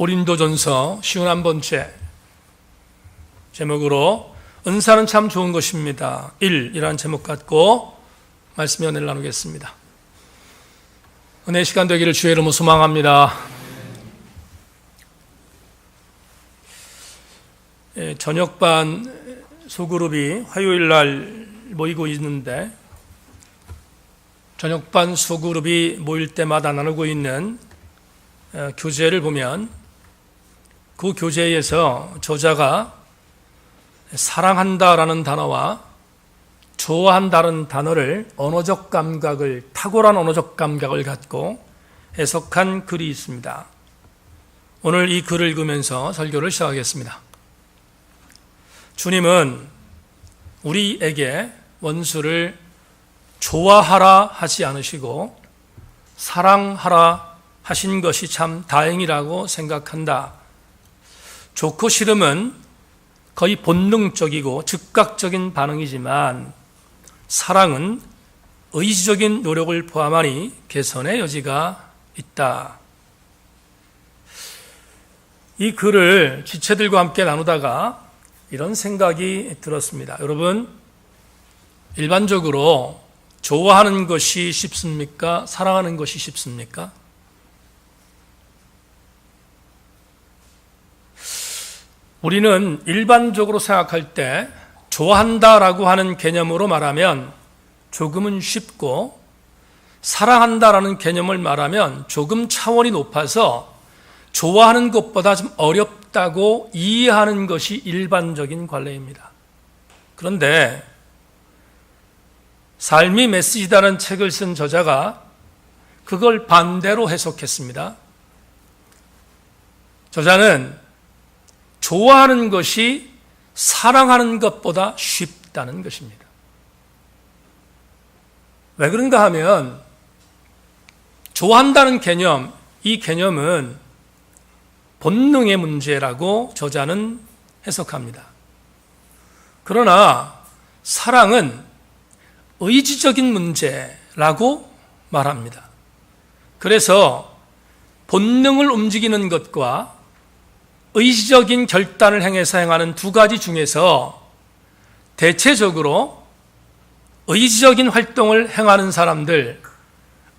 고린도전서 51번째 제목으로 은사는 참 좋은 것입니다. 1이라는 제목 갖고 말씀 연애를 나누겠습니다. 은혜의 시간 되기를 주의 이름으로 소망합니다. 저녁반 소그룹이 화요일 날 모이고 있는데 저녁반 소그룹이 모일 때마다 나누고 있는 교재를 보면 그 교재에서 저자가 사랑한다라는 단어와 좋아한다는 단어를 탁월한 언어적 감각을 갖고 해석한 글이 있습니다. 오늘 이 글을 읽으면서 설교를 시작하겠습니다. 주님은 우리에게 원수를 좋아하라 하지 않으시고 사랑하라 하신 것이 참 다행이라고 생각한다. 좋고 싫음은 거의 본능적이고 즉각적인 반응이지만 사랑은 의지적인 노력을 포함하니 개선의 여지가 있다. 이 글을 지체들과 함께 나누다가 이런 생각이 들었습니다. 여러분, 일반적으로 좋아하는 것이 쉽습니까? 사랑하는 것이 쉽습니까? 우리는 일반적으로 생각할 때 좋아한다라고 하는 개념으로 말하면 조금은 쉽고 사랑한다라는 개념을 말하면 조금 차원이 높아서 좋아하는 것보다 좀 어렵다고 이해하는 것이 일반적인 관례입니다. 그런데 삶이 메시지다는 책을 쓴 저자가 그걸 반대로 해석했습니다. 저자는 좋아하는 것이 사랑하는 것보다 쉽다는 것입니다. 왜 그런가 하면 좋아한다는 개념, 이 개념은 본능의 문제라고 저자는 해석합니다. 그러나 사랑은 의지적인 문제라고 말합니다. 그래서 본능을 움직이는 것과 의지적인 결단을 행해서 행하는 두 가지 중에서 대체적으로 의지적인 활동을 행하는 사람들,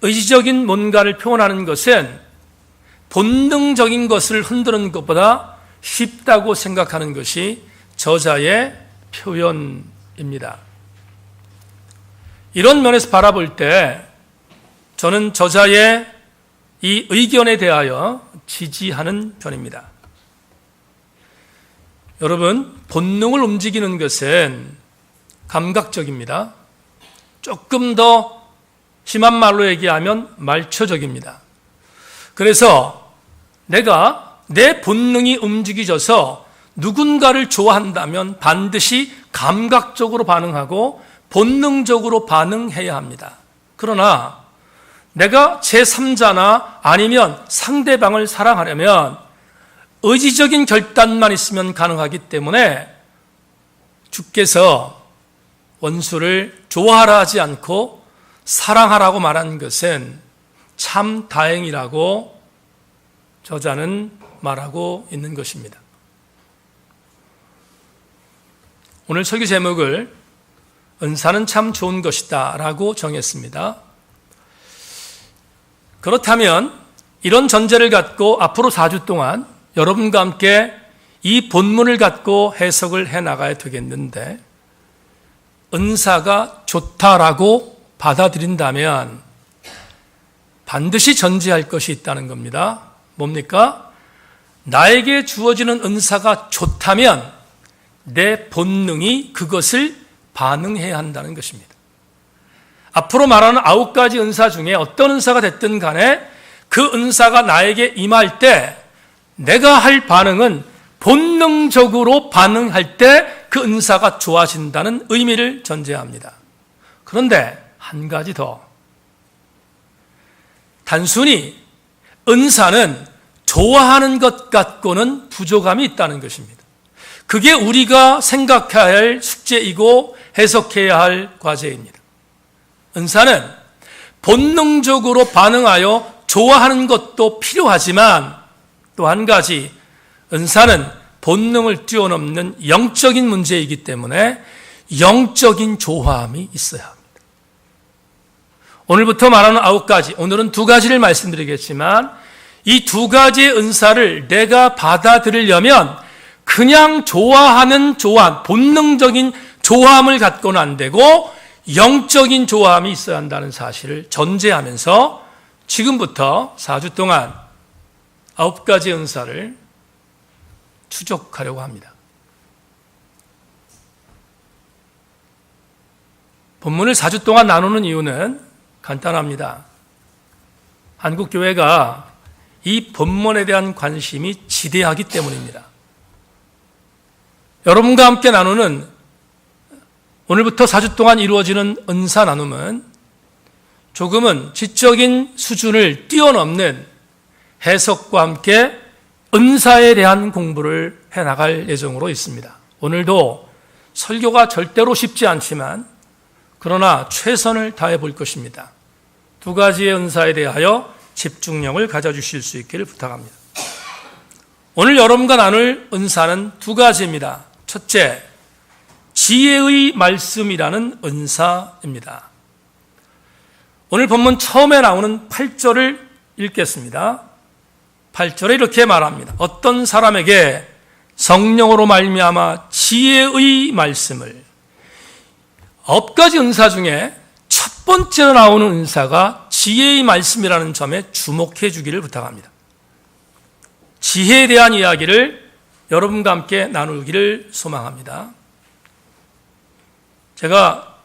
의지적인 뭔가를 표현하는 것은 본능적인 것을 흔드는 것보다 쉽다고 생각하는 것이 저자의 표현입니다. 이런 면에서 바라볼 때 저는 저자의 이 의견에 대하여 지지하는 편입니다. 여러분, 본능을 움직이는 것은 감각적입니다. 조금 더 심한 말로 얘기하면 말초적입니다. 그래서 내가 내 본능이 움직여져서 누군가를 좋아한다면 반드시 감각적으로 반응하고 본능적으로 반응해야 합니다. 그러나 내가 제3자나 아니면 상대방을 사랑하려면 의지적인 결단만 있으면 가능하기 때문에 주께서 원수를 좋아하라 하지 않고 사랑하라고 말한 것은 참 다행이라고 저자는 말하고 있는 것입니다. 오늘 설교 제목을 은사는 참 좋은 것이다 라고 정했습니다. 그렇다면 이런 전제를 갖고 앞으로 4주 동안 여러분과 함께 이 본문을 갖고 해석을 해나가야 되겠는데 은사가 좋다라고 받아들인다면 반드시 전제할 것이 있다는 겁니다. 뭡니까? 나에게 주어지는 은사가 좋다면 내 본능이 그것을 반응해야 한다는 것입니다. 앞으로 말하는 9가지 은사 중에 어떤 은사가 됐든 간에 그 은사가 나에게 임할 때 내가 할 반응은 본능적으로 반응할 때 그 은사가 좋아진다는 의미를 전제합니다. 그런데 한 가지 더. 단순히 은사는 좋아하는 것 갖고는 부족함이 있다는 것입니다. 그게 우리가 생각해야 할 숙제이고 해석해야 할 과제입니다. 은사는 본능적으로 반응하여 좋아하는 것도 필요하지만 또 한 가지, 은사는 본능을 뛰어넘는 영적인 문제이기 때문에 영적인 조화함이 있어야 합니다. 오늘부터 말하는 9가지, 오늘은 2가지를 말씀드리겠지만 이 2가지의 은사를 내가 받아들이려면 그냥 좋아하는 조화함, 본능적인 조화함을 갖고는 안 되고 영적인 조화함이 있어야 한다는 사실을 전제하면서 지금부터 4주 동안 9가지 은사를 추적하려고 합니다. 본문을 4주 동안 나누는 이유는 간단합니다. 한국교회가 이 본문에 대한 관심이 지대하기 때문입니다. 여러분과 함께 나누는 오늘부터 4주 동안 이루어지는 은사 나눔은 조금은 지적인 수준을 뛰어넘는 해석과 함께 은사에 대한 공부를 해나갈 예정으로 있습니다. 오늘도 설교가 절대로 쉽지 않지만 그러나 최선을 다해 볼 것입니다. 2가지의 은사에 대하여 집중력을 가져주실 수 있기를 부탁합니다. 오늘 여러분과 나눌 은사는 2가지입니다. 첫째, 지혜의 말씀이라는 은사입니다. 오늘 본문 처음에 나오는 8절을 읽겠습니다. 8절에 이렇게 말합니다. 어떤 사람에게 성령으로 말미암아 지혜의 말씀을, 9가지 은사 중에 첫 번째로 나오는 은사가 지혜의 말씀이라는 점에 주목해 주기를 부탁합니다. 지혜에 대한 이야기를 여러분과 함께 나누기를 소망합니다. 제가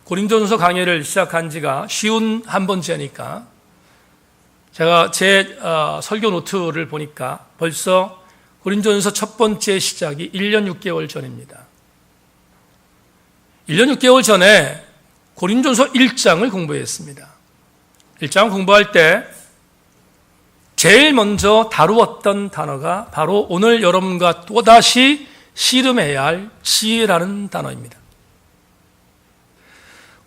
고린도전서 강의를 시작한 지가 쉬운 한 번째니까 제가 제 설교 노트를 보니까 벌써 고린도전서 첫 번째 시작이 1년 6개월 전입니다. 1년 6개월 전에 고린도전서 1장을 공부했습니다. 1장 공부할 때 제일 먼저 다루었던 단어가 바로 오늘 여러분과 또다시 씨름해야 할 지혜라는 단어입니다.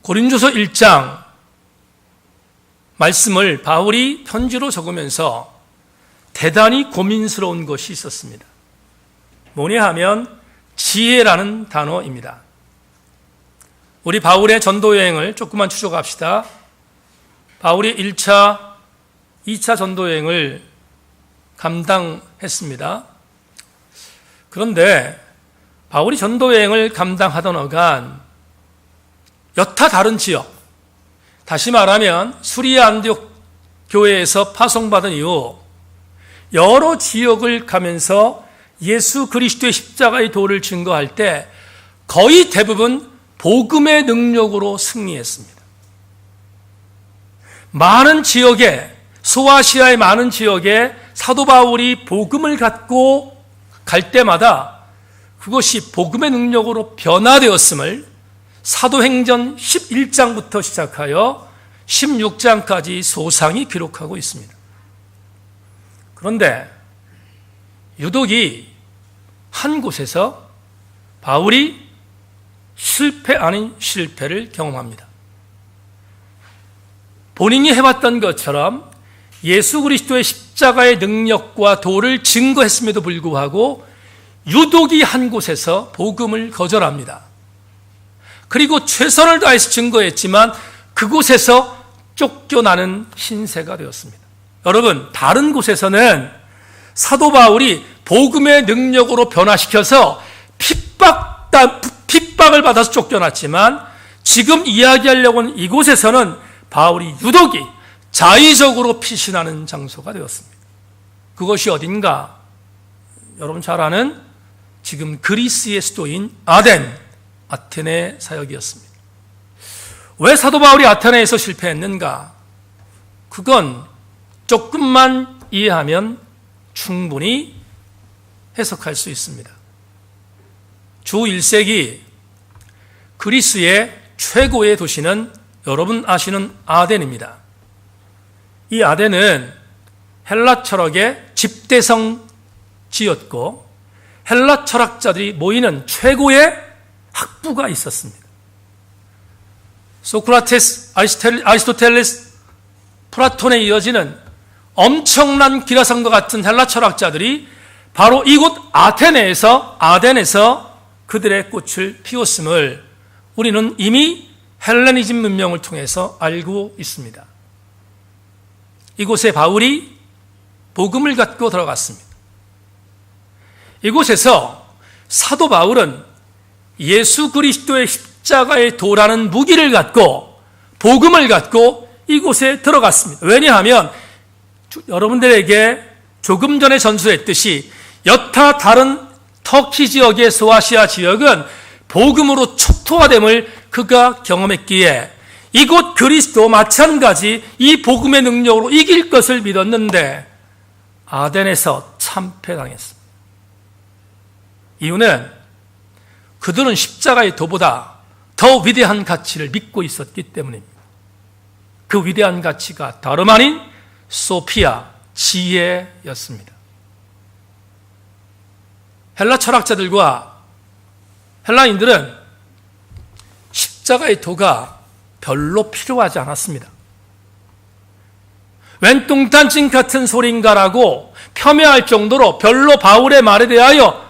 고린도전서 1장 말씀을 바울이 편지로 적으면서 대단히 고민스러운 것이 있었습니다. 뭐냐 하면 지혜라는 단어입니다. 우리 바울의 전도 여행을 조금만 추적합시다. 바울이 1차, 2차 전도 여행을 감당했습니다. 그런데 바울이 전도 여행을 감당하던 어간 여타 다른 지역, 다시 말하면 수리아 안디옥 교회에서 파송받은 이후 여러 지역을 가면서 예수 그리스도의 십자가의 도를 증거할 때 거의 대부분 복음의 능력으로 승리했습니다. 많은 지역에, 소아시아의 많은 지역에 사도 바울이 복음을 갖고 갈 때마다 그것이 복음의 능력으로 변화되었음을 사도행전 11장부터 시작하여 16장까지 소상히 기록하고 있습니다. 그런데 유독이 한 곳에서 바울이 실패 아닌 실패를 경험합니다. 본인이 해왔던 것처럼 예수 그리스도의 십자가의 능력과 도를 증거했음에도 불구하고 유독이 한 곳에서 복음을 거절합니다. 그리고 최선을 다해서 증거했지만 그곳에서 쫓겨나는 신세가 되었습니다. 여러분, 다른 곳에서는 사도 바울이 복음의 능력으로 변화시켜서 핍박을 받아서 쫓겨났지만 지금 이야기하려고 하는 이곳에서는 바울이 유독이 자의적으로 피신하는 장소가 되었습니다. 그것이 어딘가? 여러분 잘 아는 지금 그리스의 수도인 아테네 사역이었습니다. 왜 사도 바울이 아테네에서 실패했는가? 그건 조금만 이해하면 충분히 해석할 수 있습니다. 주 1세기 그리스의 최고의 도시는 여러분 아시는 아덴입니다. 이 아덴은 헬라 철학의 집대성지였고 헬라 철학자들이 모이는 최고의 학부가 있었습니다. 소크라테스, 아리스토텔레스, 플라톤에 이어지는 엄청난 기라성과 같은 헬라 철학자들이 바로 이곳 아덴에서 그들의 꽃을 피웠음을 우리는 이미 헬레니즘 문명을 통해서 알고 있습니다. 이곳에 바울이 복음을 갖고 들어갔습니다. 이곳에서 사도 바울은 예수 그리스도의 십자가의 도라는 무기를 갖고 복음을 갖고 이곳에 들어갔습니다. 왜냐하면 여러분들에게 조금 전에 전수했듯이 여타 다른 터키 지역의 소아시아 지역은 복음으로 촉토화됨을 그가 경험했기에 이곳 그리스도 마찬가지 이 복음의 능력으로 이길 것을 믿었는데 아덴에서 참패당했습니다. 이유는 그들은 십자가의 도보다 더 위대한 가치를 믿고 있었기 때문입니다. 그 위대한 가치가 다름 아닌 소피아, 지혜였습니다. 헬라 철학자들과 헬라인들은 십자가의 도가 별로 필요하지 않았습니다. 웬 뚱딴짓 같은 소린가라고 폄훼할 정도로 별로 바울의 말에 대하여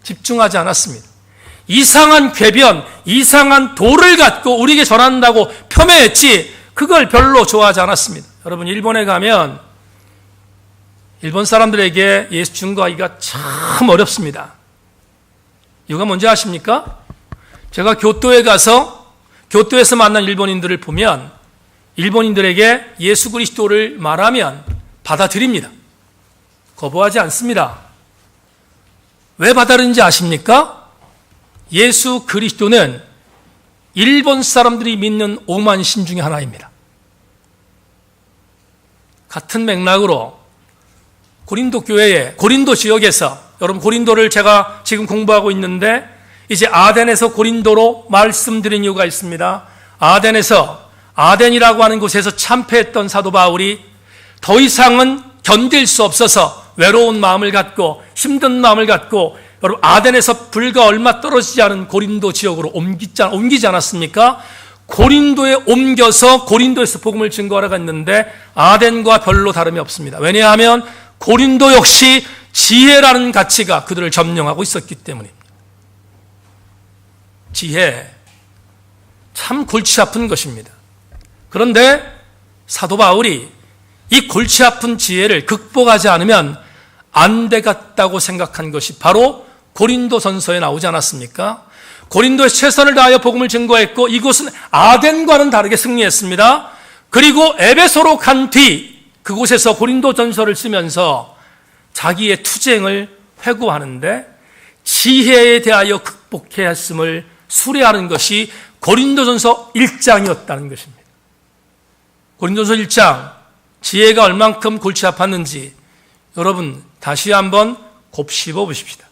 집중하지 않았습니다. 이상한 궤변, 이상한 도를 갖고 우리에게 전한다고 폄훼했지 그걸 별로 좋아하지 않았습니다. 여러분 일본에 가면 일본 사람들에게 예수 증거하기가 참 어렵습니다. 이유가 뭔지 아십니까? 제가 교토에 가서 교토에서 만난 일본인들을 보면 일본인들에게 예수 그리스도를 말하면 받아들입니다. 거부하지 않습니다. 왜 받아들인지 아십니까? 예수 그리스도는 일본 사람들이 믿는 오만신 중에 하나입니다. 같은 맥락으로 고린도 교회에 고린도 지역에서 여러분 고린도를 제가 지금 공부하고 있는데 이제 아덴에서 고린도로 말씀드린 이유가 있습니다. 아덴이라고 하는 곳에서 참패했던 사도 바울이 더 이상은 견딜 수 없어서 외로운 마음을 갖고 힘든 마음을 갖고 여러분 아덴에서 불과 얼마 떨어지지 않은 고린도 지역으로 옮기지 않았습니까? 고린도에 옮겨서 고린도에서 복음을 증거하러 갔는데 아덴과 별로 다름이 없습니다. 왜냐하면 고린도 역시 지혜라는 가치가 그들을 점령하고 있었기 때문입니다. 지혜, 참 골치 아픈 것입니다. 그런데 사도 바울이 이 골치 아픈 지혜를 극복하지 않으면 안 되겠다고 생각한 것이 바로 고린도전서에 나오지 않았습니까? 고린도에 최선을 다하여 복음을 증거했고 이곳은 아덴과는 다르게 승리했습니다. 그리고 에베소로 간 뒤 그곳에서 고린도전서를 쓰면서 자기의 투쟁을 회고하는데 지혜에 대하여 극복해야 했음을 수레하는 것이 고린도전서 1장이었다는 것입니다. 고린도전서 1장 지혜가 얼만큼 골치 아팠는지 여러분 다시 한번 곱씹어 보십시다.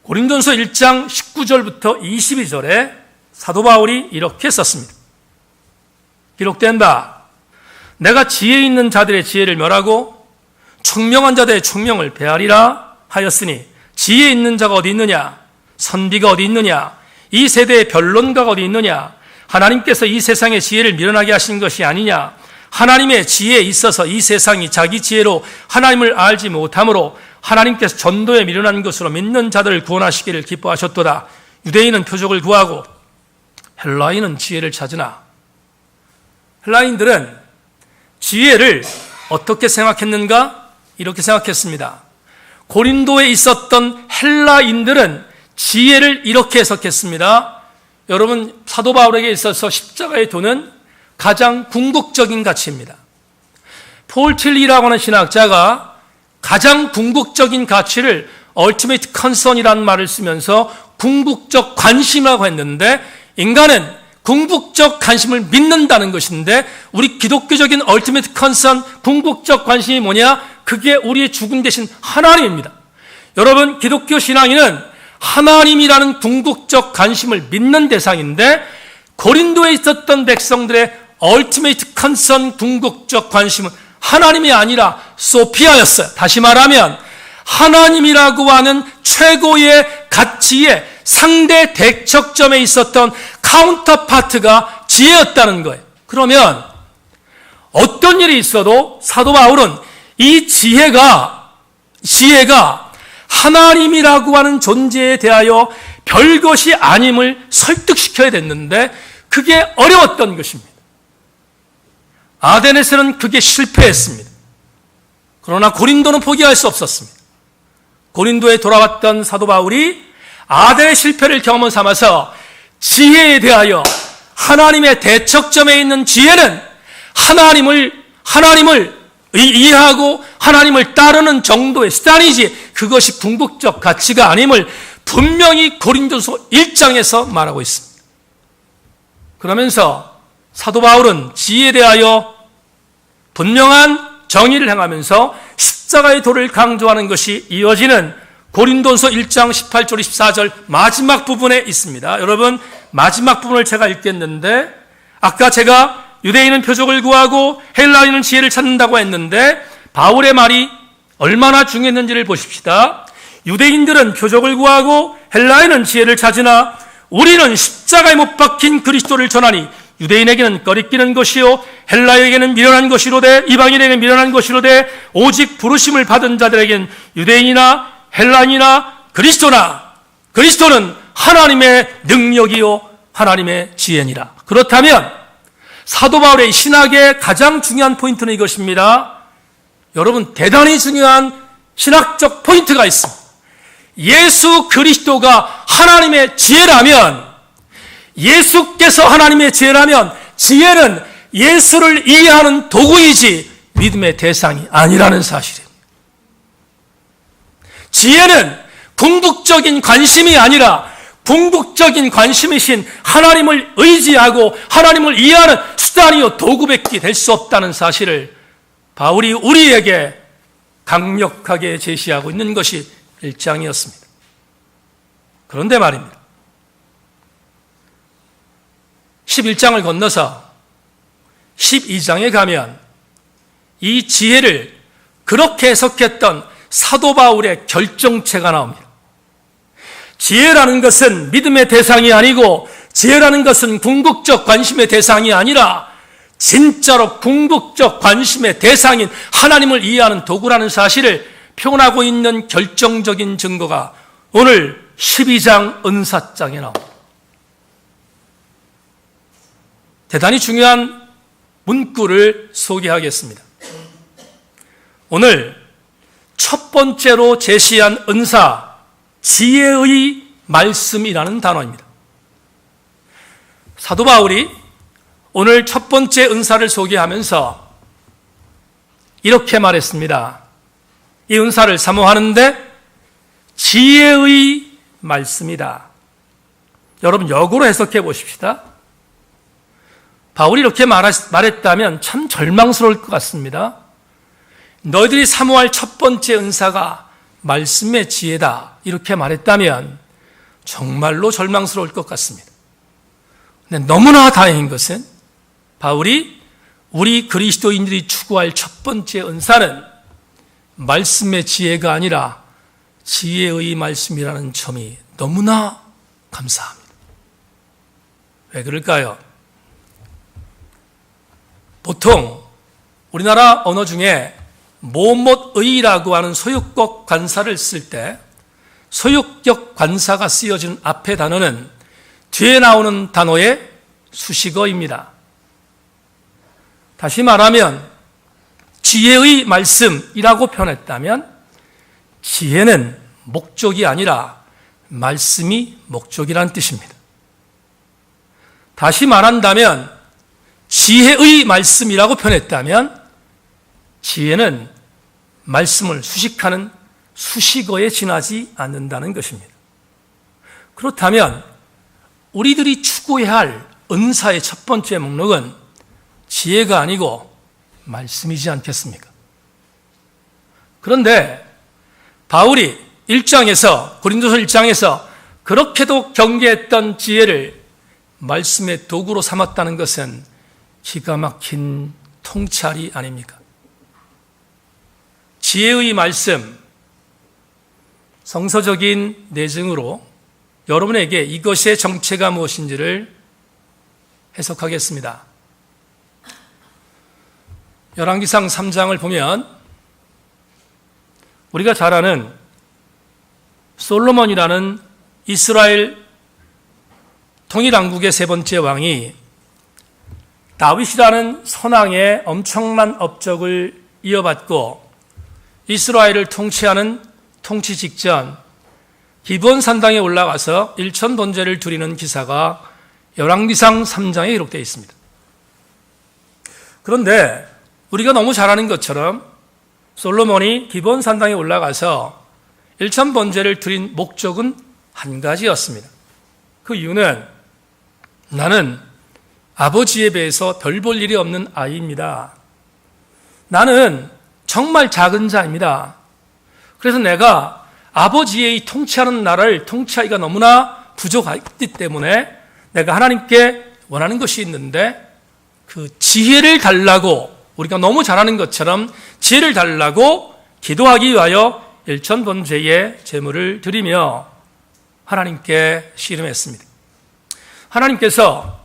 고린도전서 1장 19절부터 22절에 사도 바울이 이렇게 썼습니다. 기록된 바 내가 지혜 있는 자들의 지혜를 멸하고 총명한 자들의 총명을 배하리라 하였으니 지혜 있는 자가 어디 있느냐? 선비가 어디 있느냐? 이 세대의 변론가가 어디 있느냐? 하나님께서 이 세상의 지혜를 미련하게 하신 것이 아니냐? 하나님의 지혜에 있어서 이 세상이 자기 지혜로 하나님을 알지 못하므로 하나님께서 전도에 미련한 것으로 믿는 자들을 구원하시기를 기뻐하셨도다. 유대인은 표적을 구하고 헬라인은 지혜를 찾으나 헬라인들은 지혜를 어떻게 생각했는가? 이렇게 생각했습니다. 고린도에 있었던 헬라인들은 지혜를 이렇게 해석했습니다. 여러분 사도 바울에게 있어서 십자가의 도는 가장 궁극적인 가치입니다. 폴 틸리라고 하는 신학자가 가장 궁극적인 가치를 ultimate concern이라는 말을 쓰면서 궁극적 관심이라고 했는데 인간은 궁극적 관심을 믿는다는 것인데 우리 기독교적인 ultimate concern 궁극적 관심이 뭐냐? 그게 우리의 죽음 대신 하나님입니다. 여러분 기독교 신앙인은 하나님이라는 궁극적 관심을 믿는 대상인데 고린도에 있었던 백성들의 ultimate concern 궁극적 관심은 하나님이 아니라 소피아였어요. 다시 말하면 하나님이라고 하는 최고의 가치의 상대 대척점에 있었던 카운터파트가 지혜였다는 거예요. 그러면 어떤 일이 있어도 사도 바울은 이 지혜가 하나님이라고 하는 존재에 대하여 별것이 아님을 설득시켜야 됐는데 그게 어려웠던 것입니다. 아덴에서는 그게 실패했습니다. 그러나 고린도는 포기할 수 없었습니다. 고린도에 돌아왔던 사도 바울이 아덴의 실패를 경험 삼아서 지혜에 대하여 하나님의 대척점에 있는 지혜는 하나님을 이해하고 하나님을 따르는 정도의 수단이지 그것이 궁극적 가치가 아님을 분명히 고린도서 1장에서 말하고 있습니다. 그러면서 사도 바울은 지혜에 대하여 분명한 정의를 행하면서 십자가의 도를 강조하는 것이 이어지는 고린도서 1장 18절 24절 마지막 부분에 있습니다. 여러분, 마지막 부분을 제가 읽겠는데 아까 제가 유대인은 표적을 구하고 헬라인은 지혜를 찾는다고 했는데 바울의 말이 얼마나 중요했는지를 보십시다. 유대인들은 표적을 구하고 헬라인은 지혜를 찾으나 우리는 십자가에 못 박힌 그리스도를 전하니 유대인에게는 꺼리끼는 것이요 헬라에게는 미련한 것이로되 이방인에게는 미련한 것이로되 오직 부르심을 받은 자들에게는 유대인이나 헬라인이나 그리스도는 하나님의 능력이요 하나님의 지혜니라. 그렇다면 사도 바울의 신학의 가장 중요한 포인트는 이것입니다. 여러분, 대단히 중요한 신학적 포인트가 있습니다. 예수 그리스도가 하나님의 지혜라면, 예수께서 하나님의 지혜라면 지혜는 예수를 이해하는 도구이지 믿음의 대상이 아니라는 사실입니다. 지혜는 궁극적인 관심이 아니라 궁극적인 관심이신 하나님을 의지하고 하나님을 이해하는 수단이요 도구밖에 될 수 없다는 사실을 바울이 우리에게 강력하게 제시하고 있는 것이 1장이었습니다. 그런데 말입니다. 11장을 건너서 12장에 가면 이 지혜를 그렇게 해석했던 사도 바울의 결정체가 나옵니다. 지혜라는 것은 믿음의 대상이 아니고 지혜라는 것은 궁극적 관심의 대상이 아니라 진짜로 궁극적 관심의 대상인 하나님을 이해하는 도구라는 사실을 표현하고 있는 결정적인 증거가 오늘 12장 은사장에 나옵니다. 대단히 중요한 문구를 소개하겠습니다. 오늘 첫 번째로 제시한 은사, 지혜의 말씀이라는 단어입니다. 사도 바울이 오늘 첫 번째 은사를 소개하면서 이렇게 말했습니다. 이 은사를 사모하는데 지혜의 말씀이다. 여러분, 역으로 해석해 보십시다. 바울이 이렇게 말했다면 참 절망스러울 것 같습니다. 너희들이 사모할 첫 번째 은사가 말씀의 지혜다. 이렇게 말했다면 정말로 절망스러울 것 같습니다. 근데 너무나 다행인 것은 바울이 우리 그리스도인들이 추구할 첫 번째 은사는 말씀의 지혜가 아니라 지혜의 말씀이라는 점이 너무나 감사합니다. 왜 그럴까요? 보통 우리나라 언어 중에 뭐뭐의라고 하는 소유격 관사를 쓸 때 소유격 관사가 쓰여진 앞에 단어는 뒤에 나오는 단어의 수식어입니다. 다시 말하면 지혜의 말씀이라고 표현했다면 지혜는 목적이 아니라 말씀이 목적이라는 뜻입니다. 다시 말한다면 지혜의 말씀이라고 표현했다면 지혜는 말씀을 수식하는 수식어에 지나지 않는다는 것입니다. 그렇다면 우리들이 추구해야 할 은사의 첫 번째 목록은 지혜가 아니고 말씀이지 않겠습니까? 그런데 바울이 1장에서 고린도서 1장에서 그렇게도 경계했던 지혜를 말씀의 도구로 삼았다는 것은 기가 막힌 통찰이 아닙니까? 지혜의 말씀, 성서적인 내증으로 여러분에게 이것의 정체가 무엇인지를 해석하겠습니다. 열왕기상 3장을 보면 우리가 잘 아는 솔로몬이라는 이스라엘 통일왕국의 세 번째 왕이 다윗이라는 선왕의 엄청난 업적을 이어받고 이스라엘을 통치하는 통치 직전 기브온 산당에 올라가서 일천 번제를 드리는 기사가 열왕기상 3장에 기록되어 있습니다. 그런데 우리가 너무 잘 아는 것처럼 솔로몬이 기브온 산당에 올라가서 일천 번제를 드린 목적은 한 가지였습니다. 그 이유는 나는 아버지에 비해서 별 볼 일이 없는 아이입니다. 나는 정말 작은 자입니다. 그래서 내가 아버지의 이 통치하는 나라를 통치하기가 너무나 부족하기 때문에 내가 하나님께 원하는 것이 있는데 그 지혜를 달라고, 우리가 너무 잘 아는 것처럼 지혜를 달라고 기도하기 위하여 일천 번제의 제물을 드리며 하나님께 씨름했습니다. 하나님께서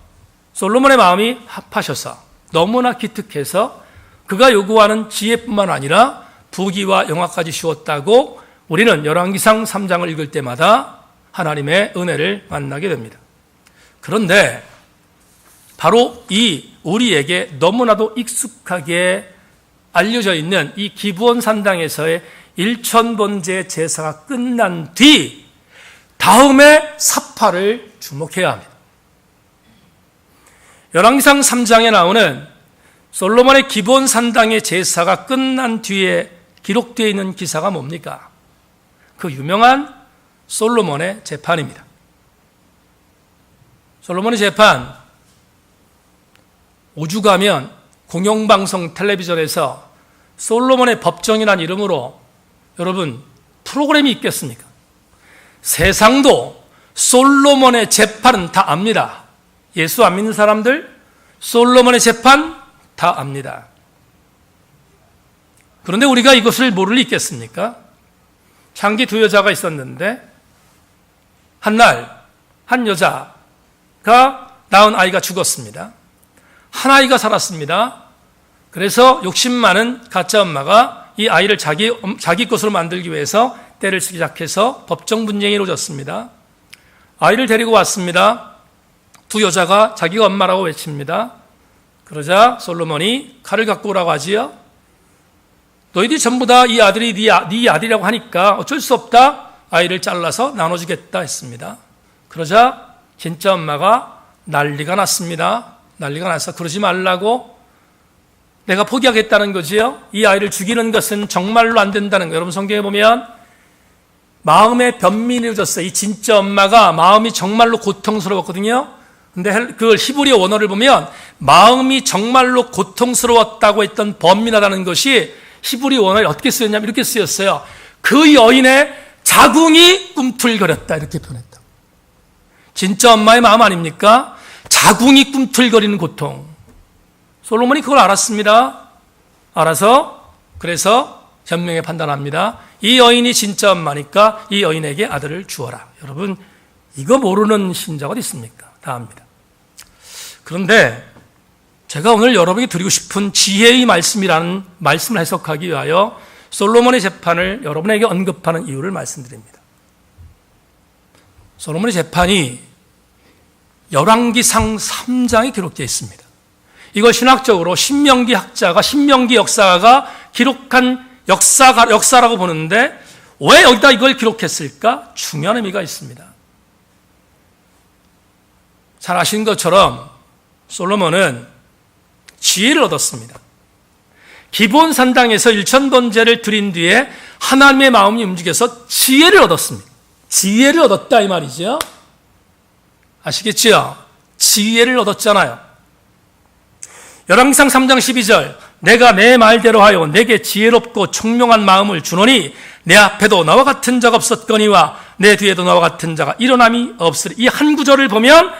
솔로몬의 마음이 합하셔서 너무나 기특해서 그가 요구하는 지혜뿐만 아니라 부귀와 영화까지 주었다고 우리는 열왕기상 3장을 읽을 때마다 하나님의 은혜를 만나게 됩니다. 그런데 바로 이 우리에게 너무나도 익숙하게 알려져 있는 이 기브온 산당에서의 일천번제 제사가 끝난 뒤 다음에 사파를 주목해야 합니다. 열왕기상 3장에 나오는 솔로몬의 기브온 산당의 제사가 끝난 뒤에 기록되어 있는 기사가 뭡니까? 그 유명한 솔로몬의 재판입니다. 솔로몬의 재판, 오죽하면 공영방송 텔레비전에서 솔로몬의 법정이라는 이름으로 여러분 프로그램이 있겠습니까? 세상도 솔로몬의 재판은 다 압니다. 예수 안 믿는 사람들 솔로몬의 재판 다 압니다. 그런데 우리가 이것을 모를 리 있겠습니까? 창기 두 여자가 있었는데 한날 한 여자가 낳은 아이가 죽었습니다. 한 아이가 살았습니다. 그래서 욕심 많은 가짜 엄마가 이 아이를 자기 것으로 만들기 위해서 때를 쓰기 시작해서 법정 분쟁이 이루어졌습니다. 아이를 데리고 왔습니다. 두 여자가 자기가 엄마라고 외칩니다. 그러자 솔로몬이 칼을 갖고 오라고 하지요. 너희들이 전부 다 이 아들이 네 아들이라고 하니까 어쩔 수 없다. 아이를 잘라서 나눠주겠다 했습니다. 그러자 진짜 엄마가 난리가 났습니다. 난리가 나서 그러지 말라고 내가 포기하겠다는 거지요. 이 아이를 죽이는 것은 정말로 안 된다는 거예요. 여러분 성경에 보면 마음의 변민이 이루어졌어요. 이 진짜 엄마가 마음이 정말로 고통스러웠거든요. 근데 그걸 히브리어 원어를 보면 마음이 정말로 고통스러웠다고 했던 범민하다는 것이 히브리 원어에 어떻게 쓰였냐면 이렇게 쓰였어요. 그 여인의 자궁이 꿈틀거렸다 이렇게 표현했다. 진짜 엄마의 마음 아닙니까? 자궁이 꿈틀거리는 고통. 솔로몬이 그걸 알았습니다. 알아서 그래서 현명히 판단합니다. 이 여인이 진짜 엄마니까 이 여인에게 아들을 주어라. 여러분 이거 모르는 신자가 어디 있습니까? 다 압니다. 그런데 제가 오늘 여러분에게 드리고 싶은 지혜의 말씀이라는 말씀을 해석하기 위하여 솔로몬의 재판을 여러분에게 언급하는 이유를 말씀드립니다. 솔로몬의 재판이 열왕기상 3장에 기록되어 있습니다. 이걸 신학적으로 신명기 학자가 신명기 역사가 기록한 역사라고 보는데 왜 여기다 이걸 기록했을까? 중요한 의미가 있습니다. 잘 아시는 것처럼 솔로몬은 지혜를 얻었습니다. 기브온 산당에서 일천번제를 드린 뒤에 하나님의 마음이 움직여서 지혜를 얻었습니다. 지혜를 얻었다 이 말이죠. 아시겠지요? 지혜를 얻었잖아요. 열왕기상 3장 12절 내가 내 말대로 하여 내게 지혜롭고 총명한 마음을 주노니 내 앞에도 나와 같은 자가 없었거니와 내 뒤에도 나와 같은 자가 일어남이 없으리. 이 한 구절을 보면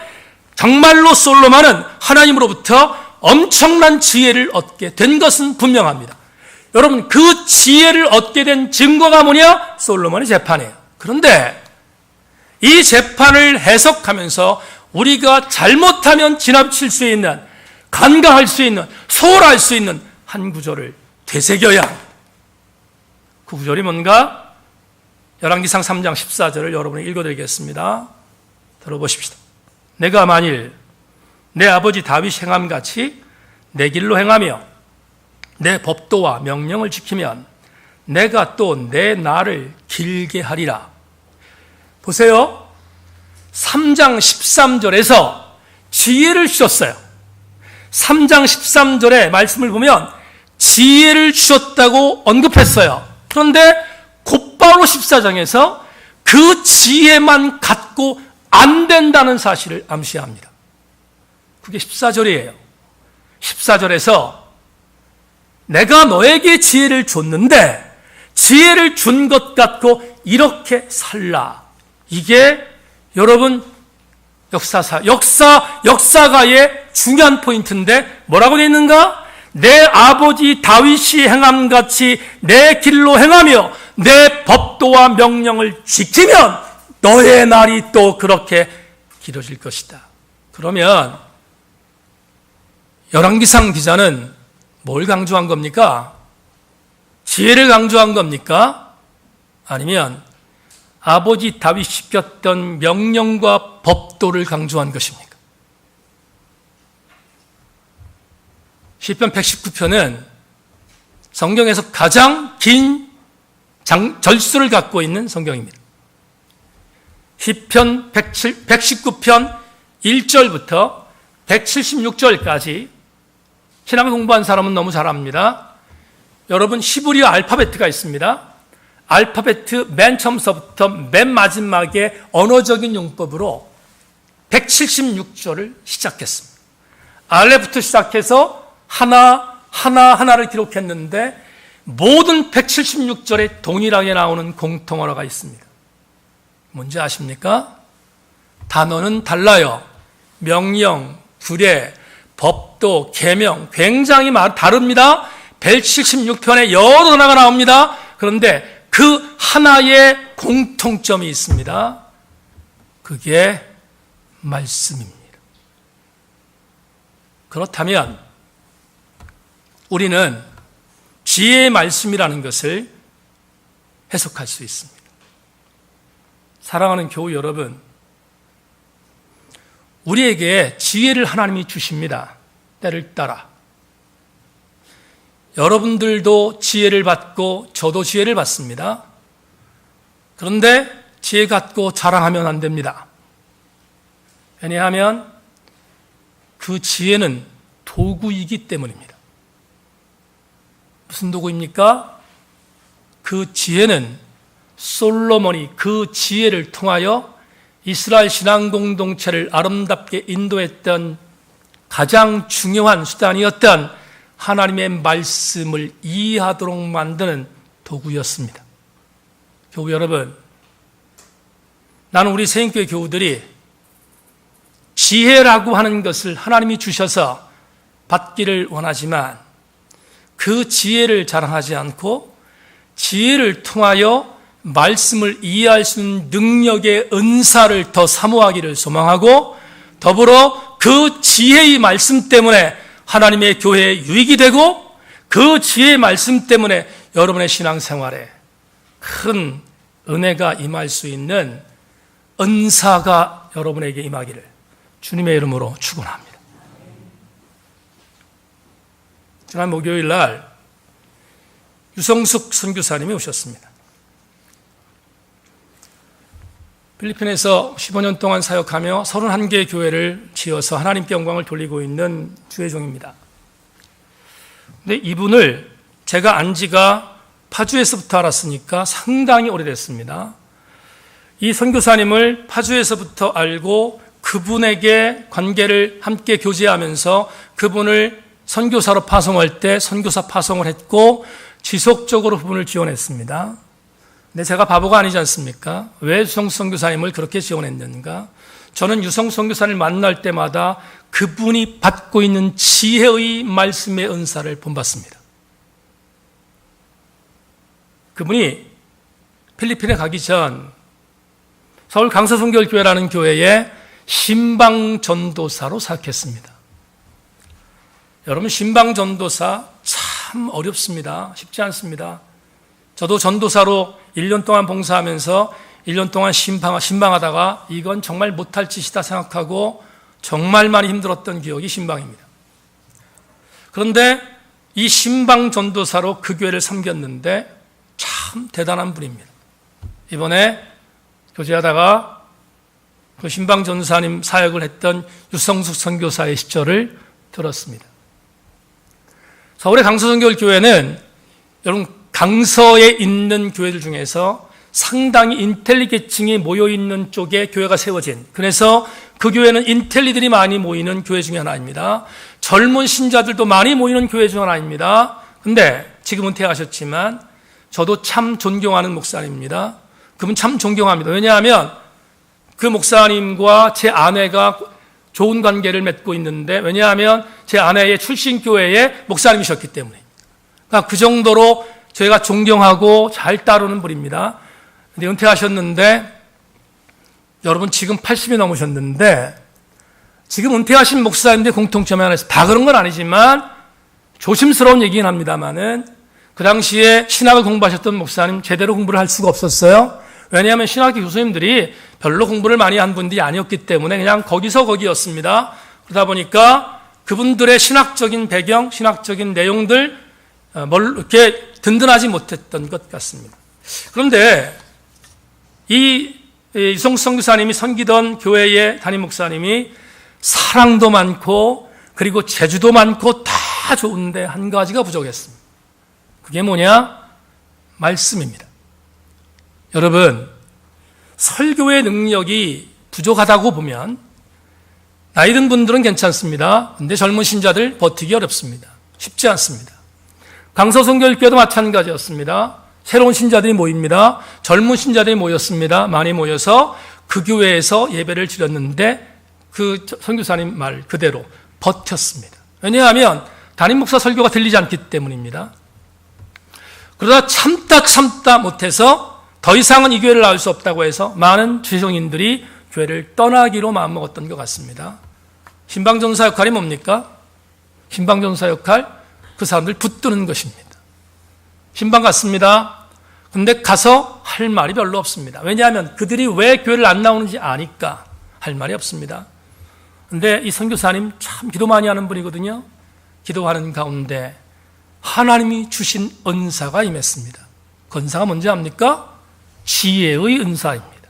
정말로 솔로몬은 하나님으로부터 엄청난 지혜를 얻게 된 것은 분명합니다. 여러분 그 지혜를 얻게 된 증거가 뭐냐? 솔로몬의 재판이에요. 그런데 이 재판을 해석하면서 우리가 잘못하면 지나칠 수 있는, 간과할 수 있는, 소홀할 수 있는 한 구절을 되새겨야 합니다. 그 구절이 뭔가? 열왕기상 3장 14절을 여러분이 읽어드리겠습니다. 들어보십시다. 내가 만일 내 아버지 다윗 행함같이 내 길로 행하며 내 법도와 명령을 지키면 내가 또 내 날을 길게 하리라. 보세요. 3장 13절에서 지혜를 주셨어요. 3장 13절의 말씀을 보면 지혜를 주셨다고 언급했어요. 그런데 곧바로 14장에서 그 지혜만 갖고 안 된다는 사실을 암시합니다. 그게 14절이에요. 14절에서 내가 너에게 지혜를 줬는데 지혜를 준 것 같고 이렇게 살라. 이게 여러분 역사가의 중요한 포인트인데 뭐라고 되어 있는가? 내 아버지 다윗이 행함같이 내 길로 행하며 내 법도와 명령을 지키면 너의 날이 또 그렇게 길어질 것이다. 그러면 열왕기상 기자는 뭘 강조한 겁니까? 지혜를 강조한 겁니까? 아니면 아버지 다윗이 지켰던 명령과 법도를 강조한 것입니까? 시편 119편은 성경에서 가장 긴 절수를 갖고 있는 성경입니다. 시편 119편 1절부터 176절까지 신앙을 공부한 사람은 너무 잘 압니다. 여러분 히브리어 알파벳가 있습니다. 알파벳 맨 처음서부터 맨 마지막에 언어적인 용법으로 176절을 시작했습니다. 알레부터 시작해서 하나를 기록했는데 모든 176절에 동일하게 나오는 공통 언어가 있습니다. 뭔지 아십니까? 단어는 달라요. 명령, 규례, 법도, 계명 굉장히 다릅니다. 176편에 여러 단어가 나옵니다. 그런데 그 하나의 공통점이 있습니다. 그게 말씀입니다. 그렇다면 우리는 지혜의 말씀이라는 것을 해석할 수 있습니다. 사랑하는 교우 여러분, 우리에게 지혜를 하나님이 주십니다. 때를 따라. 여러분들도 지혜를 받고 저도 지혜를 받습니다. 그런데 지혜 갖고 자랑하면 안 됩니다. 왜냐하면 그 지혜는 도구이기 때문입니다. 무슨 도구입니까? 그 지혜는 솔로몬이 그 지혜를 통하여 이스라엘 신앙 공동체를 아름답게 인도했던 가장 중요한 수단이었던 하나님의 말씀을 이해하도록 만드는 도구였습니다. 교우 여러분, 나는 우리 새인교회 교우들이 지혜라고 하는 것을 하나님이 주셔서 받기를 원하지만 그 지혜를 자랑하지 않고 지혜를 통하여 말씀을 이해할 수 있는 능력의 은사를 더 사모하기를 소망하고 더불어 그 지혜의 말씀 때문에 하나님의 교회에 유익이 되고 그 지혜의 말씀 때문에 여러분의 신앙생활에 큰 은혜가 임할 수 있는 은사가 여러분에게 임하기를 주님의 이름으로 축원합니다. 지난 목요일 날 유성숙 선교사님이 오셨습니다. 필리핀에서 15년 동안 사역하며 31개의 교회를 지어서 하나님께 영광을 돌리고 있는 주의 종입니다. 근데 이분을 제가 안 지가 파주에서부터 알았으니까 상당히 오래됐습니다. 이 선교사님을 파주에서부터 알고 그분에게 관계를 함께 교제하면서 그분을 선교사로 파송할 때 선교사 파송을 했고 지속적으로 그분을 지원했습니다. 근데 제가 바보가 아니지 않습니까? 왜 유성수 선교사님을 그렇게 지원했는가? 저는 유성수 선교사님을 만날 때마다 그분이 받고 있는 지혜의 말씀의 은사를 본받습니다. 그분이 필리핀에 가기 전 서울 강서성결교회라는 교회에 신방전도사로 사역했습니다. 여러분, 신방전도사 참 참 어렵습니다. 쉽지 않습니다. 저도 전도사로 1년 동안 봉사하면서 1년 동안 신방하다가 이건 정말 못할 짓이다 생각하고 정말 많이 힘들었던 기억이 신방입니다. 그런데 이 신방 전도사로 그 교회를 섬겼는데 참 대단한 분입니다. 이번에 교제하다가 그 신방 전도사님 사역을 했던 유성숙 선교사의 시절을 들었습니다. 서울의 강서선교교회는 여러분 강서에 있는 교회들 중에서 상당히 인텔리 계층이 모여있는 쪽에 교회가 세워진, 그래서 그 교회는 인텔리들이 많이 모이는 교회 중에 하나입니다. 젊은 신자들도 많이 모이는 교회 중 하나입니다. 근데 지금 은퇴하셨지만 저도 참 존경하는 목사님입니다. 그분 참 존경합니다. 왜냐하면 그 목사님과 제 아내가 좋은 관계를 맺고 있는데, 왜냐하면 제 아내의 출신 교회의 목사님이셨기 때문에, 그러니까 그 정도로 저희가 존경하고 잘 따르는 분입니다. 근데 은퇴하셨는데, 여러분 지금 80이 넘으셨는데, 지금 은퇴하신 목사님들 공통점이 하나 있어요. 다 그런 건 아니지만 조심스러운 얘기긴 합니다만은, 그 당시에 신학을 공부하셨던 목사님 제대로 공부를 할 수가 없었어요. 왜냐하면 신학교 교수님들이 별로 공부를 많이 한 분들이 아니었기 때문에 그냥 거기서 거기였습니다. 그러다 보니까 그분들의 신학적인 배경, 신학적인 내용들 이렇게 든든하지 못했던 것 같습니다. 그런데 이 유성숙 선교사님이 섬기던 교회의 담임 목사님이 사랑도 많고 그리고 재주도 많고 다 좋은데 한 가지가 부족했습니다. 그게 뭐냐? 말씀입니다. 여러분, 설교의 능력이 부족하다고 보면 나이 든 분들은 괜찮습니다. 근데 젊은 신자들 버티기 어렵습니다. 쉽지 않습니다. 강서선교회도 마찬가지였습니다. 새로운 신자들이 모입니다. 젊은 신자들이 모였습니다. 많이 모여서 그 교회에서 예배를 드렸는데 그 선교사님 말 그대로 버텼습니다. 왜냐하면 담임 목사 설교가 들리지 않기 때문입니다. 그러다 참다 못해서 더 이상은 이 교회를 나올 수 없다고 해서 많은 죄송인들이 교회를 떠나기로 마음먹었던 것 같습니다. 신방전사 역할이 뭡니까? 신방전사 역할, 그 사람들 붙드는 것입니다. 신방 갔습니다. 근데 가서 할 말이 별로 없습니다. 왜냐하면 그들이 왜 교회를 안 나오는지 아니까 할 말이 없습니다. 근데 이 선교사님 참 기도 많이 하는 분이거든요. 기도하는 가운데 하나님이 주신 은사가 임했습니다. 그 은사가 뭔지 압니까? 지혜의 은사입니다.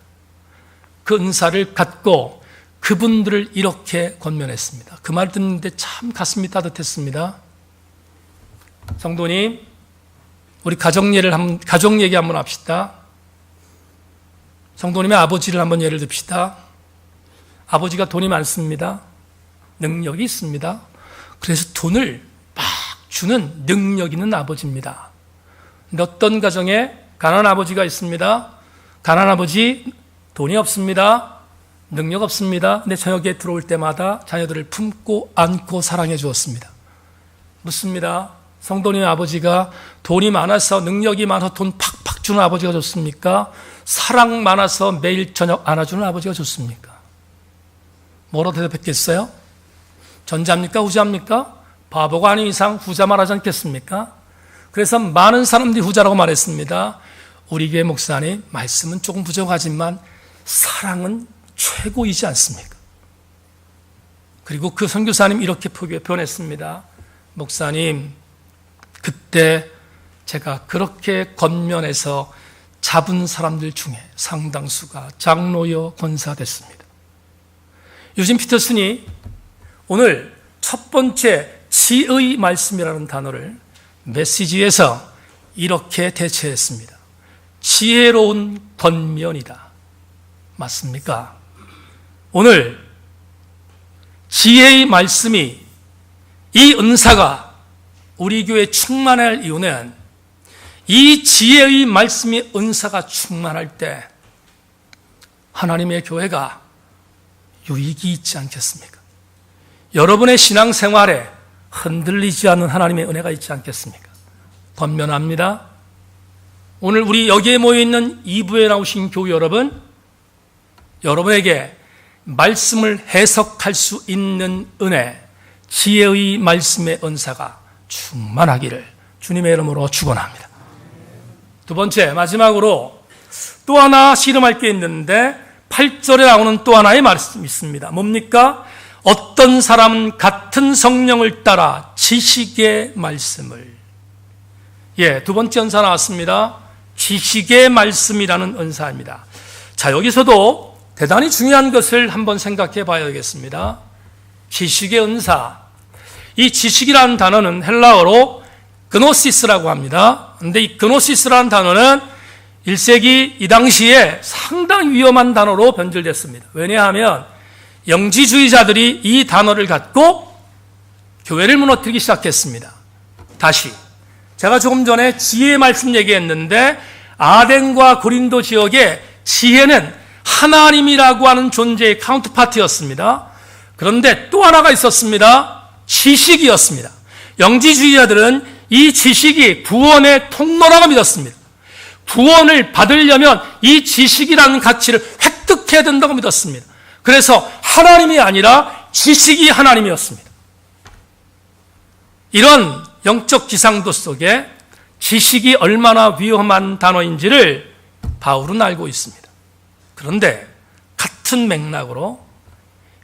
그 은사를 갖고 그분들을 이렇게 권면했습니다. 그 말 듣는데 참 가슴이 따뜻했습니다. 성도님, 우리 가정 얘기 한번 합시다. 성도님의 아버지를 한번 예를 듭시다. 아버지가 돈이 많습니다. 능력이 있습니다. 그래서 돈을 막 주는 능력 있는 아버지입니다. 근데 어떤 가정에 가난한 아버지가 있습니다. 가난한 아버지 돈이 없습니다. 능력 없습니다. 근데 저녁에 들어올 때마다 자녀들을 품고 안고 사랑해 주었습니다. 묻습니다. 성도님의 아버지가 돈이 많아서 능력이 많아서 돈 팍팍 주는 아버지가 좋습니까? 사랑 많아서 매일 저녁 안아주는 아버지가 좋습니까? 뭐로 대답했겠어요? 전자입니까? 후자입니까? 바보가 아닌 이상 후자 말하지 않겠습니까? 그래서 많은 사람들이 후자라고 말했습니다. 우리 교회 목사님, 말씀은 조금 부족하지만 사랑은 최고이지 않습니까? 그리고 그 선교사님 이렇게 표현했습니다. 목사님, 그때 제가 그렇게 권면해서 잡은 사람들 중에 상당수가 장로여 권사됐습니다. 유진 피터슨이 오늘 첫 번째 지의 말씀이라는 단어를 메시지에서 이렇게 대체했습니다. 지혜로운 권면이다. 맞습니까? 오늘 지혜의 말씀이, 이 은사가 우리 교회에 충만할 이유는 이 지혜의 말씀이 은사가 충만할 때 하나님의 교회가 유익이 있지 않겠습니까? 여러분의 신앙생활에 흔들리지 않는 하나님의 은혜가 있지 않겠습니까? 권면합니다. 오늘 우리 여기에 모여있는 2부에 나오신 교우 여러분, 여러분에게 말씀을 해석할 수 있는 은혜, 지혜의 말씀의 은사가 충만하기를 주님의 이름으로 축원합니다. 두 번째, 마지막으로 또 하나 씨름할 게 있는데 8절에 나오는 또 하나의 말씀이 있습니다. 뭡니까? 어떤 사람은 같은 성령을 따라 지식의 말씀을. 두 번째 은사 나왔습니다. 지식의 말씀이라는 은사입니다. 자, 여기서도 대단히 중요한 것을 한번 생각해 봐야겠습니다. 지식의 은사. 이 지식이라는 단어는 헬라어로 그노시스라고 합니다. 그런데 이 그노시스라는 단어는 1세기 이 당시에 상당히 위험한 단어로 변질됐습니다. 왜냐하면 영지주의자들이 이 단어를 갖고 교회를 무너뜨리기 시작했습니다. 다시 제가 조금 전에 지혜의 말씀 얘기했는데 아덴과 고린도 지역의 지혜는 하나님이라고 하는 존재의 카운트파트였습니다. 그런데 또 하나가 있었습니다. 지식이었습니다. 영지주의자들은 이 지식이 구원의 통로라고 믿었습니다. 구원을 받으려면 이 지식이라는 가치를 획득해야 된다고 믿었습니다. 그래서 하나님이 아니라 지식이 하나님이었습니다. 이런 영적 기상도 속에 지식이 얼마나 위험한 단어인지를 바울은 알고 있습니다. 그런데 같은 맥락으로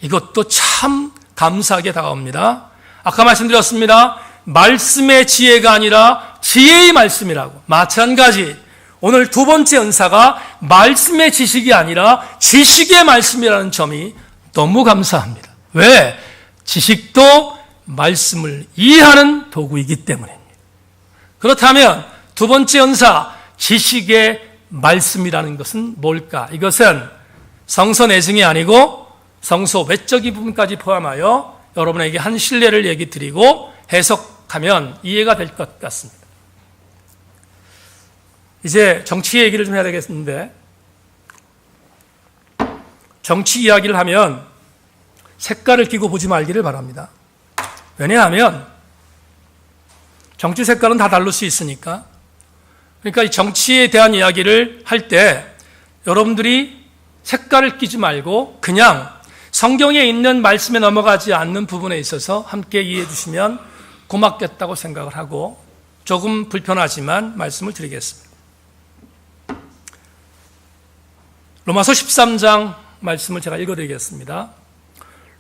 이것도 참 감사하게 다가옵니다. 아까 말씀드렸습니다. 말씀의 지혜가 아니라 지혜의 말씀이라고. 마찬가지 오늘 두 번째 은사가 말씀의 지식이 아니라 지식의 말씀이라는 점이 너무 감사합니다. 왜? 지식도 말씀을 이해하는 도구이기 때문입니다. 그렇다면 두 번째 은사, 지식의 말씀이라는 것은 뭘까? 이것은 성서 내증이 아니고 성서 외적인 부분까지 포함하여 여러분에게 한 신뢰를 얘기 드리고 해석하면 이해가 될 것 같습니다. 이제 정치 얘기를 좀 해야 되겠는데, 정치 이야기를 하면 색깔을 끼고 보지 말기를 바랍니다. 왜냐하면 정치 색깔은 다 다를 수 있으니까. 그러니까 이 정치에 대한 이야기를 할 때 여러분들이 색깔을 끼지 말고 그냥 성경에 있는 말씀에 넘어가지 않는 부분에 있어서 함께 이해해 주시면 고맙겠다고 생각을 하고 조금 불편하지만 말씀을 드리겠습니다. 로마서 13장 말씀을 제가 읽어드리겠습니다.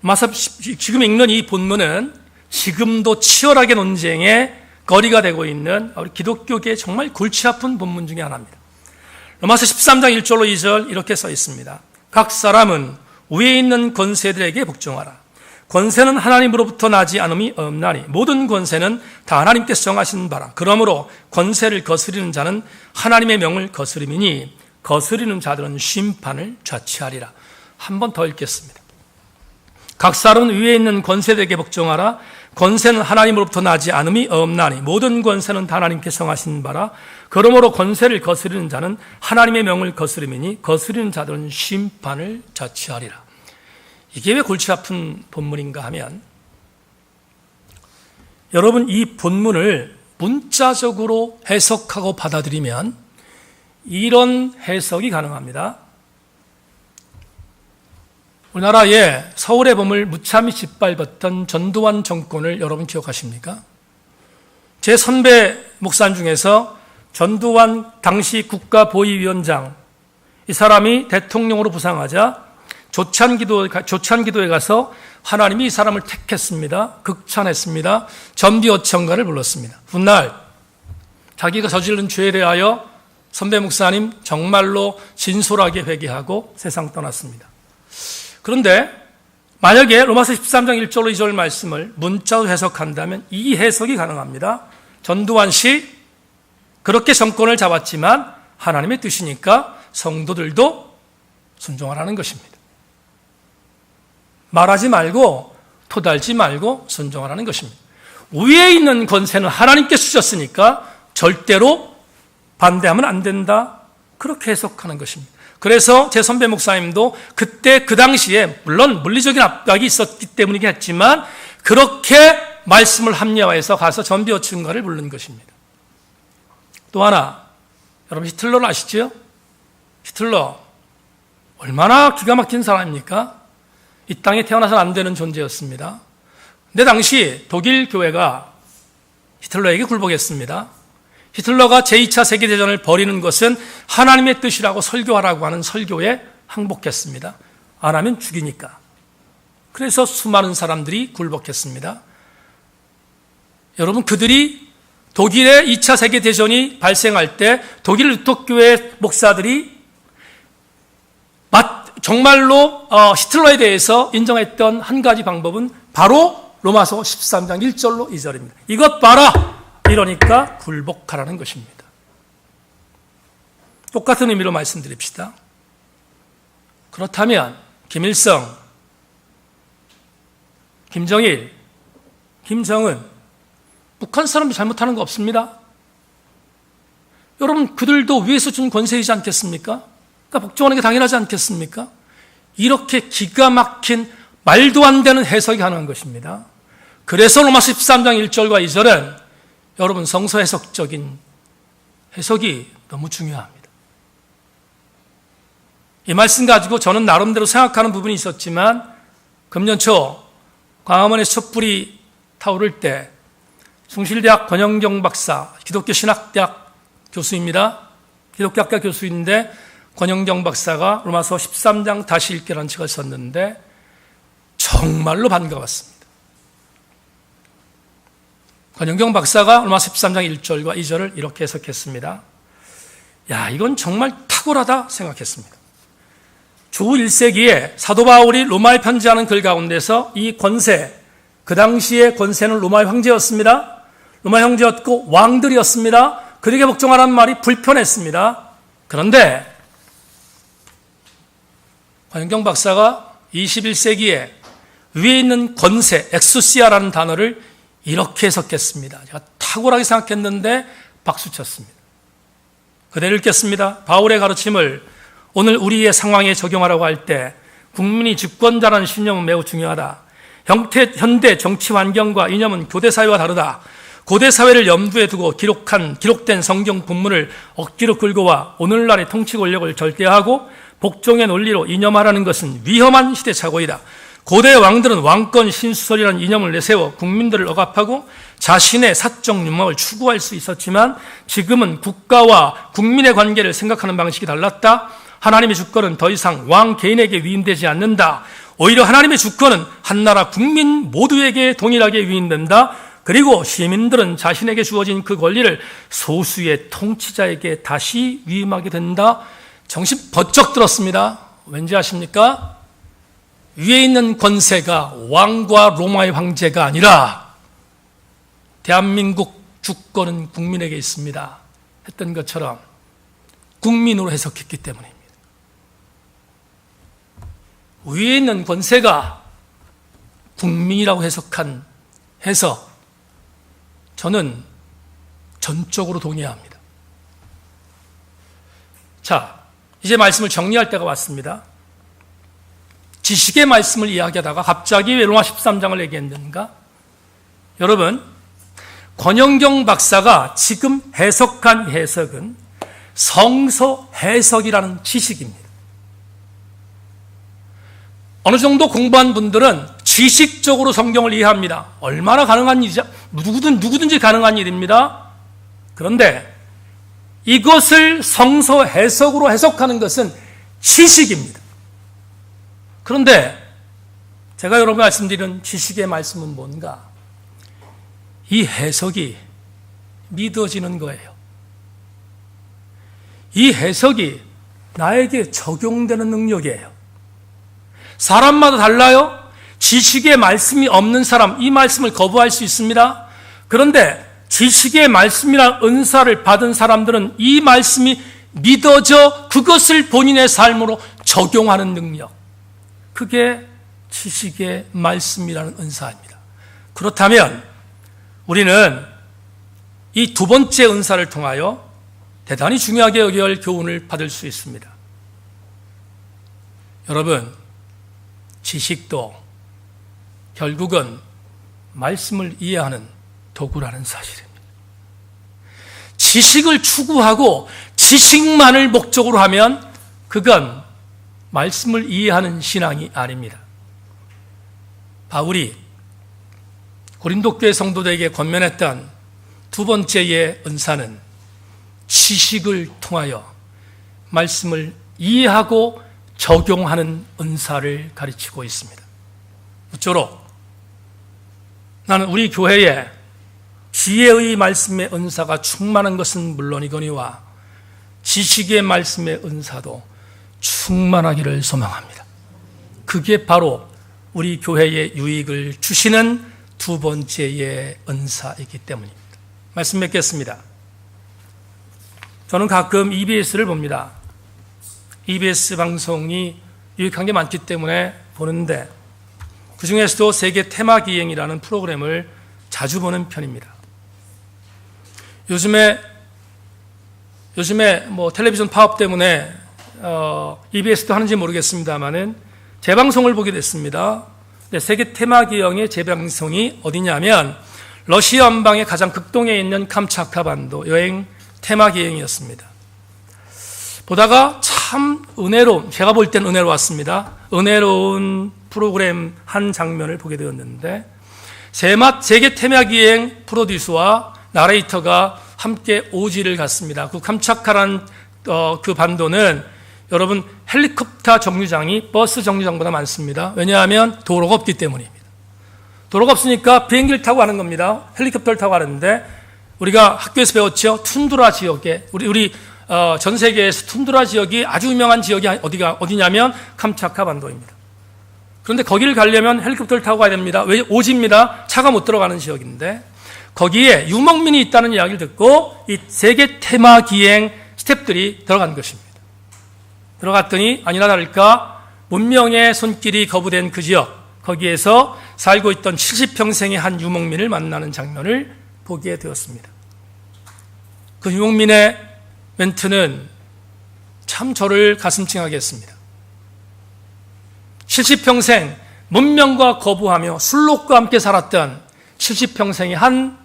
로마서 지금 읽는 이 본문은 지금도 치열하게 논쟁의 거리가 되고 있는 우리 기독교계의 정말 골치 아픈 본문 중에 하나입니다. 로마서 13장 1절로 2절 이렇게 써 있습니다. 각 사람은 위에 있는 권세들에게 복종하라. 권세는 하나님으로부터 나지 않음이 없나니 모든 권세는 다 하나님께서 정하신 바라. 그러므로 권세를 거스리는 자는 하나님의 명을 거스림이니 거스리는 자들은 심판을 자취하리라. 한 번 더 읽겠습니다. 각 사람은 위에 있는 권세들에게 복종하라. 권세는 하나님으로부터 나지 않음이 없나니 모든 권세는 다 하나님께서 정하신 바라. 그러므로 권세를 거스리는 자는 하나님의 명을 거스림이니 거스리는 자들은 심판을 자취하리라. 이게 왜 골치 아픈 본문인가 하면 여러분 이 본문을 문자적으로 해석하고 받아들이면 이런 해석이 가능합니다. 우리나라의 서울의 봄을 무참히 짓밟았던 전두환 정권을 여러분 기억하십니까? 제 선배 목사님 중에서 전두환 당시 국가보위위원장, 이 사람이 대통령으로 부상하자 조찬기도에 가서 하나님이 이 사람을 택했습니다. 극찬했습니다. 전비어천가를 불렀습니다. 훗날 자기가 저지른 죄에 대하여 선배 목사님 정말로 진솔하게 회개하고 세상 떠났습니다. 그런데 만약에 로마서 13장 1절로 2절 말씀을 문자로 해석한다면 이 해석이 가능합니다. 전두환 씨 그렇게 정권을 잡았지만 하나님의 뜻이니까 성도들도 순종하라는 것입니다. 말하지 말고 토달지 말고 순종하라는 것입니다. 위에 있는 권세는 하나님께 주셨으니까 절대로 반대하면 안 된다. 그렇게 해석하는 것입니다. 그래서 제 선배 목사님도 그때 그 당시에 물론 물리적인 압박이 있었기 때문이겠지만 그렇게 말씀을 합리화해서 가서 전비어천가를 부른 것입니다. 또 하나, 여러분 히틀러를 아시죠? 히틀러 얼마나 기가 막힌 사람입니까? 이 땅에 태어나서는 안 되는 존재였습니다. 근데 당시 독일 교회가 히틀러에게 굴복했습니다. 히틀러가 제2차 세계대전을 벌이는 것은 하나님의 뜻이라고 설교하라고 하는 설교에 항복했습니다. 안 하면 죽이니까. 그래서 수많은 사람들이 굴복했습니다. 여러분, 그들이 독일의 2차 세계대전이 발생할 때 독일 루터교회 목사들이 정말로 히틀러에 대해서 인정했던 한 가지 방법은 바로 로마서 13장 1절로 2절입니다. 이것 봐라! 이러니까 굴복하라는 것입니다. 똑같은 의미로 말씀드립시다. 그렇다면 김일성, 김정일, 김정은 북한 사람이 잘못하는 거 없습니다. 여러분, 그들도 위에서 준 권세이지 않겠습니까? 그러니까 복종하는 게 당연하지 않겠습니까? 이렇게 기가 막힌 말도 안 되는 해석이 가능한 것입니다. 그래서 로마서 13장 1절과 2절은 여러분, 성서 해석적인 해석이 너무 중요합니다. 이 말씀 가지고 저는 나름대로 생각하는 부분이 있었지만 금년 초 광화문에서 촛불이 타오를 때 숭실대학 권영경 박사, 기독교 신학대학 교수입니다. 기독교학과 교수인데 권영경 박사가 로마서 13장 다시 읽기라는 책을 썼는데 정말로 반가웠습니다. 권영경 박사가 로마서 13장 1절과 2절을 이렇게 해석했습니다. 야, 이건 정말 탁월하다 생각했습니다. 주 1세기에 사도 바울이 로마에 편지하는 글 가운데서 이 권세, 그 당시의 권세는 로마의 황제였습니다. 로마 황제였고 왕들이었습니다. 그에게 복종하라는 말이 불편했습니다. 그런데 권영경 박사가 21세기에 위에 있는 권세, 엑수시아라는 단어를 이렇게 해석했습니다. 제가 탁월하게 생각했는데 박수 쳤습니다. 그대로 읽겠습니다. 바울의 가르침을 오늘 우리의 상황에 적용하라고 할 때 국민이 주권자라는 신념은 매우 중요하다. 현대 정치 환경과 이념은 교대 사회와 다르다. 고대 사회를 염두에 두고 기록된 성경 본문을 억지로 끌고 와 오늘날의 통치 권력을 절대하고 복종의 논리로 이념하라는 것은 위험한 시대착오이다. 고대 왕들은 왕권 신수설이라는 이념을 내세워 국민들을 억압하고 자신의 사적 욕망을 추구할 수 있었지만 지금은 국가와 국민의 관계를 생각하는 방식이 달랐다. 하나님의 주권은 더 이상 왕 개인에게 위임되지 않는다. 오히려 하나님의 주권은 한나라 국민 모두에게 동일하게 위임된다. 그리고 시민들은 자신에게 주어진 그 권리를 소수의 통치자에게 다시 위임하게 된다. 정신 번쩍 들었습니다. 왠지 아십니까? 위에 있는 권세가 왕과 로마의 황제가 아니라 대한민국 주권은 국민에게 있습니다 했던 것처럼 국민으로 해석했기 때문입니다. 위에 있는 권세가 국민이라고 해석한 해석, 저는 전적으로 동의합니다. 자, 이제 말씀을 정리할 때가 왔습니다. 지식의 말씀을 이야기하다가 갑자기 왜 로마 13장을 얘기했는가? 여러분, 권영경 박사가 지금 해석한 해석은 성서 해석이라는 지식입니다. 어느 정도 공부한 분들은 지식적으로 성경을 이해합니다. 얼마나 가능한 일이죠? 누구든지 가능한 일입니다. 그런데 이것을 성서 해석으로 해석하는 것은 지식입니다. 그런데 제가 여러분 말씀드리는 지식의 말씀은 뭔가? 이 해석이 믿어지는 거예요. 이 해석이 나에게 적용되는 능력이에요. 사람마다 달라요. 지식의 말씀이 없는 사람, 이 말씀을 거부할 수 있습니다. 그런데 지식의 말씀이란 은사를 받은 사람들은 이 말씀이 믿어져 그것을 본인의 삶으로 적용하는 능력, 그게 지식의 말씀이라는 은사입니다. 그렇다면 우리는 이 두 번째 은사를 통하여 대단히 중요하게 여겨야 할 교훈을 받을 수 있습니다. 여러분, 지식도 결국은 말씀을 이해하는 도구라는 사실입니다. 지식을 추구하고 지식만을 목적으로 하면 그건 말씀을 이해하는 신앙이 아닙니다. 바울이 고린도 교회 성도들에게 권면했던 두 번째의 은사는 지식을 통하여 말씀을 이해하고 적용하는 은사를 가르치고 있습니다. 무쪼록 나는 우리 교회에 지혜의 말씀의 은사가 충만한 것은 물론이거니와 지식의 말씀의 은사도 충만하기를 소망합니다. 그게 바로 우리 교회에 유익을 주시는 두 번째의 은사이기 때문입니다. 말씀 맺겠습니다. 저는 가끔 EBS를 봅니다. EBS 방송이 유익한 게 많기 때문에 보는데 그 중에서도 세계 테마기행이라는 프로그램을 자주 보는 편입니다. 요즘에 뭐 텔레비전 파업 때문에 EBS도 하는지 모르겠습니다만은 재방송을 보게 됐습니다. 세계 테마기행의 재방송이 어디냐면 러시아 남방의 가장 극동에 있는 캄차카 반도 여행 테마기행이었습니다. 보다가 참 은혜로운, 제가 볼 땐 은혜로웠습니다. 은혜로운 프로그램 한 장면을 보게 되었는데 세계 테마기행 프로듀서와 나레이터가 함께 오지를 갔습니다. 그 캄차카란 그 반도는 여러분 헬리콥터 정류장이 버스 정류장보다 많습니다. 왜냐하면 도로가 없기 때문입니다. 도로가 없으니까 비행기를 타고 가는 겁니다. 헬리콥터를 타고 가는데 우리가 학교에서 배웠죠. 툰드라 지역에 우리 전 세계에서 툰드라 지역이 아주 유명한 지역이 어디냐면 캄차카 반도입니다. 그런데 거기를 가려면 헬리콥터를 타고 가야 됩니다. 왜? 오지입니다. 차가 못 들어가는 지역인데 거기에 유목민이 있다는 이야기를 듣고 이 세계 테마 기행 스태프들이 들어간 것입니다. 들어갔더니 아니나 다를까 문명의 손길이 거부된 그 지역 거기에서 살고 있던 70평생의 한 유목민을 만나는 장면을 보게 되었습니다. 그 유목민의 멘트는 참 저를 가슴찡하게 했습니다. 70평생 문명과 거부하며 술록과 함께 살았던 70평생의 한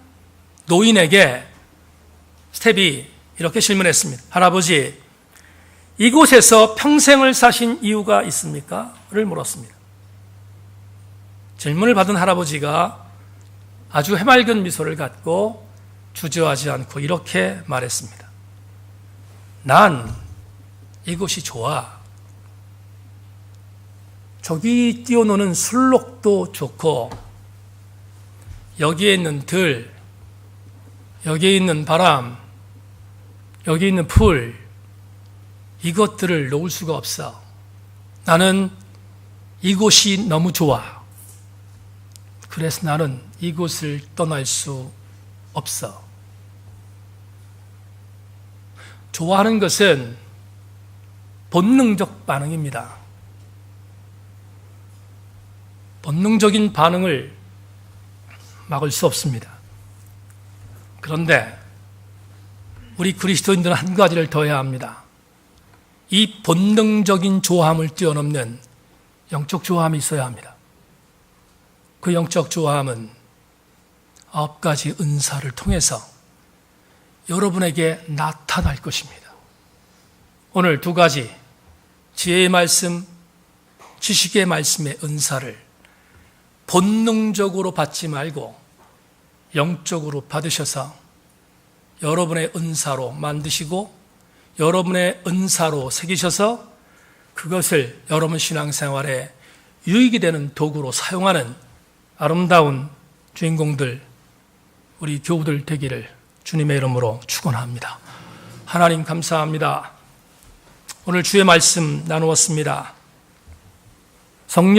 노인에게 스텝이 이렇게 질문했습니다. 할아버지, 이곳에서 평생을 사신 이유가 있습니까? 를 물었습니다. 질문을 받은 할아버지가 아주 해맑은 미소를 갖고 주저하지 않고 이렇게 말했습니다. 난 이곳이 좋아. 저기 뛰어노는 술록도 좋고 여기에 있는 들, 여기에 있는 바람, 여기 있는 풀 이것들을 놓을 수가 없어. 나는 이곳이 너무 좋아. 그래서 나는 이곳을 떠날 수 없어. 좋아하는 것은 본능적 반응입니다. 본능적인 반응을 막을 수 없습니다. 그런데 우리 그리스도인들은 한 가지를 더 해야 합니다. 이 본능적인 좋아함을 뛰어넘는 영적 좋아함이 있어야 합니다. 그 영적 좋아함은 9가지 은사를 통해서 여러분에게 나타날 것입니다. 오늘 2가지 지혜의 말씀, 지식의 말씀의 은사를 본능적으로 받지 말고 영적으로 받으셔서 여러분의 은사로 만드시고 여러분의 은사로 새기셔서 그것을 여러분 신앙생활에 유익이 되는 도구로 사용하는 아름다운 주인공들, 우리 교우들 되기를 주님의 이름으로 축원합니다. 하나님 감사합니다. 오늘 주의 말씀 나누었습니다. 성령